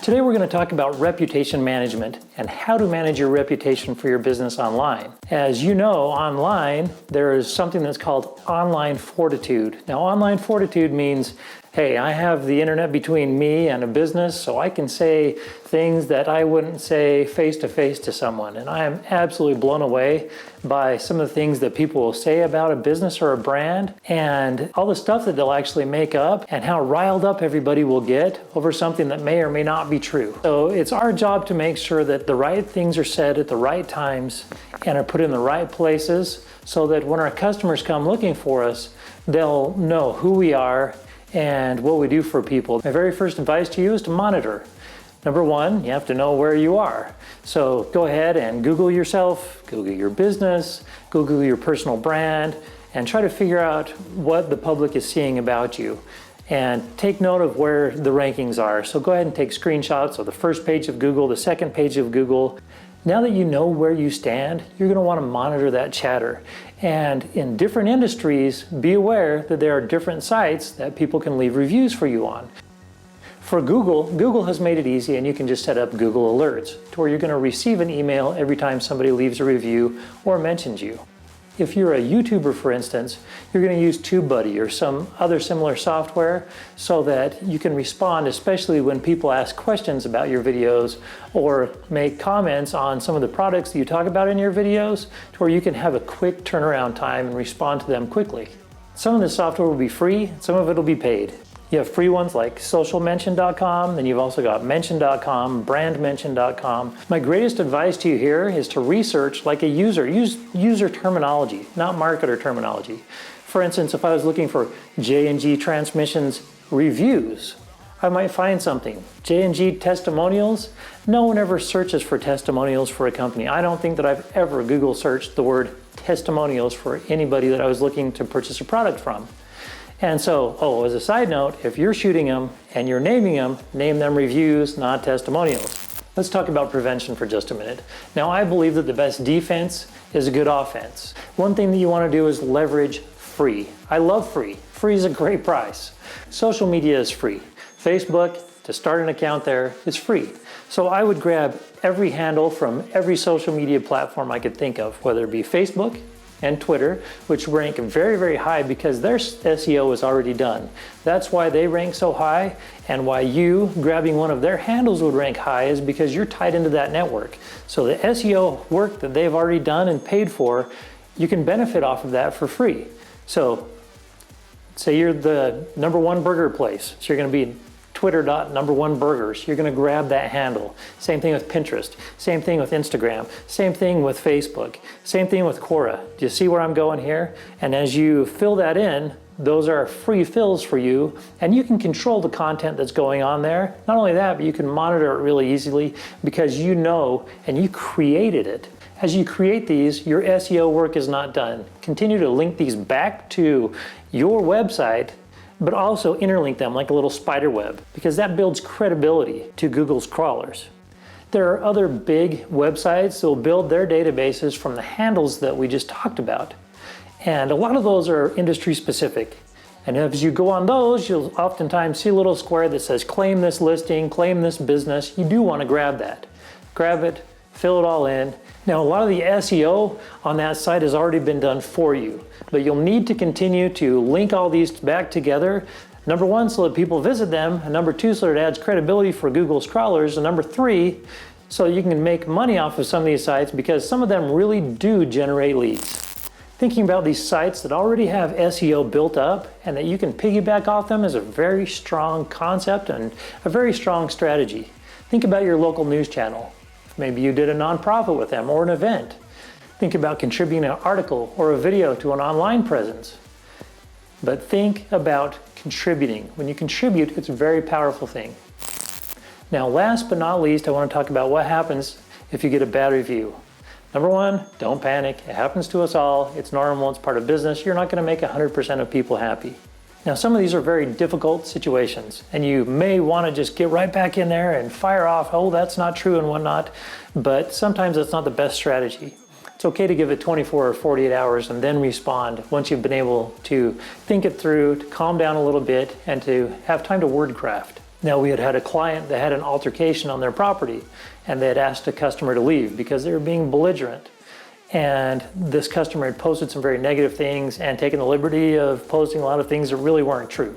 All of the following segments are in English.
Today we're going to talk about reputation management and how to manage your reputation for your business online. As you know, online there is something that's called online fortitude. Now, online fortitude means, hey, I have the internet between me and a business, so I can say things that I wouldn't say face-to-face to someone. And I am absolutely blown away by some of the things that people will say about a business or a brand and all the stuff that they'll actually make up and how riled up everybody will get over something that may or may not be true. So it's our job to make sure that the right things are said at the right times and are put in the right places so that when our customers come looking for us, they'll know who we are and what we do for people. My very first advice to you is to monitor. Number one, you have to know where you are. So go ahead and Google yourself, Google your business, Google your personal brand, and try to figure out what the public is seeing about you. And take note of where the rankings are. So go ahead and take screenshots of the first page of Google, the second page of Google. Now that you know where you stand, you're going to want to monitor that chatter. And in different industries, be aware that there are different sites that people can leave reviews for you on. For Google, Google has made it easy, and you can just set up Google Alerts to where you're going to receive an email every time somebody leaves a review or mentions you. If you're a YouTuber, for instance, you're going to use TubeBuddy or some other similar software so that you can respond, especially when people ask questions about your videos or make comments on some of the products that you talk about in your videos, to where you can have a quick turnaround time and respond to them quickly. Some of this software will be free, some of it will be paid. You have free ones like socialmention.com, then you've also got mention.com, brandmention.com. My greatest advice to you here is to research like a user. Use user terminology, not marketer terminology. For instance, if I was looking for J&G Transmissions reviews, I might find something. J&G testimonials? No one ever searches for testimonials for a company. I don't think that I've ever Google searched the word testimonials for anybody that I was looking to purchase a product from. And so, as a side note, if you're shooting them and you're naming them, name them reviews, not testimonials. Let's talk about prevention for just a minute. Now, I believe that the best defense is a good offense. One thing that you want to do is leverage free. I love free. Free is a great price. Social media is free. Facebook, to start an account there, is free. So I would grab every handle from every social media platform I could think of, whether it be Facebook and Twitter, which rank very, very high because their SEO is already done. That's why they rank so high, and why you grabbing one of their handles would rank high is because you're tied into that network. So the SEO work that they've already done and paid for, you can benefit off of that for free. So say you're the #1 burger place, so you're going to be Twitter.#1burgers. You're going to grab that handle. Same thing with Pinterest. Same thing with Instagram. Same thing with Facebook. Same thing with Quora. Do you see where I'm going here? And as you fill that in, those are free fills for you, and you can control the content that's going on there. Not only that, but you can monitor it really easily because you know and you created it. As you create these, your SEO work is not done. Continue to link these back to your website, but also interlink them like a little spider web, because that builds credibility to Google's crawlers. There are other big websites that will build their databases from the handles that we just talked about. And a lot of those are industry specific. And as you go on those, you'll oftentimes see a little square that says claim this listing, claim this business. You do want to grab that. Grab it, fill it all in. Now, a lot of the SEO on that site has already been done for you, but you'll need to continue to link all these back together. Number one, so that people visit them, and number two, so that it adds credibility for Google's crawlers, and number three, so you can make money off of some of these sites because some of them really do generate leads. Thinking about these sites that already have SEO built up and that you can piggyback off them is a very strong concept and a very strong strategy. Think about your local news channel. Maybe you did a nonprofit with them or an event. Think about contributing an article or a video to an online presence. But think about contributing. When you contribute, it's a very powerful thing. Now, last but not least, I want to talk about what happens if you get a bad review. Number one, don't panic. It happens to us all. It's normal. It's part of business. You're not going to make 100% of people happy. Now, some of these are very difficult situations, and you may want to just get right back in there and fire off, oh, that's not true and whatnot, but sometimes that's not the best strategy. It's okay to give it 24 or 48 hours and then respond once you've been able to think it through, to calm down a little bit, and to have time to word craft. Now, we had had a client that had an altercation on their property, and they had asked a customer to leave because they were being belligerent. And this customer had posted some very negative things and taken the liberty of posting a lot of things that really weren't true.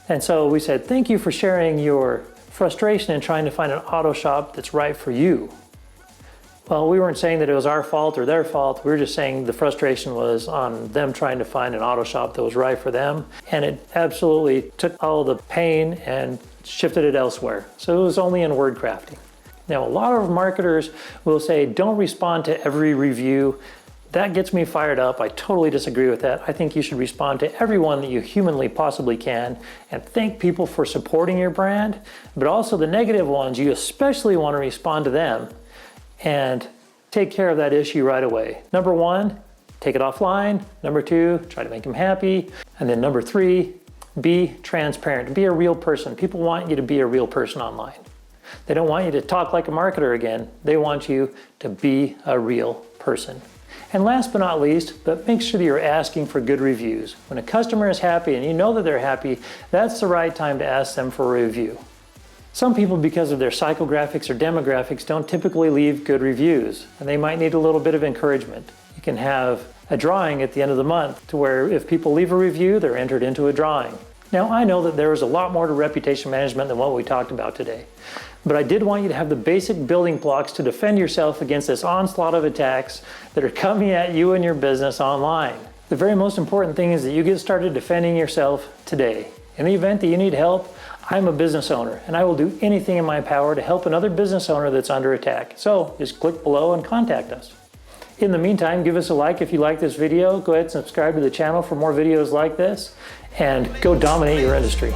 And so we said, thank you for sharing your frustration and trying to find an auto shop that's right for you. Well, we weren't saying that it was our fault or their fault. We were just saying the frustration was on them trying to find an auto shop that was right for them. And it absolutely took all the pain and shifted it elsewhere. So it was only in word crafting. Now, a lot of marketers will say, don't respond to every review. That gets me fired up. I totally disagree with that. I think you should respond to everyone that you humanly possibly can and thank people for supporting your brand. But also the negative ones, you especially want to respond to them and take care of that issue right away. Number one, take it offline. Number two, try to make them happy. And then number three, be transparent. Be a real person. People want you to be a real person online. They don't want you to talk like a marketer again. They want you to be a real person. And last but not least, but make sure that you're asking for good reviews. When a customer is happy and you know that they're happy, that's the right time to ask them for a review. Some people, because of their psychographics or demographics, don't typically leave good reviews, and they might need a little bit of encouragement. You can have a drawing at the end of the month to where if people leave a review, they're entered into a drawing. Now, I know that there is a lot more to reputation management than what we talked about today, but I did want you to have the basic building blocks to defend yourself against this onslaught of attacks that are coming at you and your business online. The very most important thing is that you get started defending yourself today. In the event that you need help, I'm a business owner, and I will do anything in my power to help another business owner that's under attack. So just click below and contact us. In the meantime, give us a like if you like this video. Go ahead and subscribe to the channel for more videos like this, and go dominate your industry.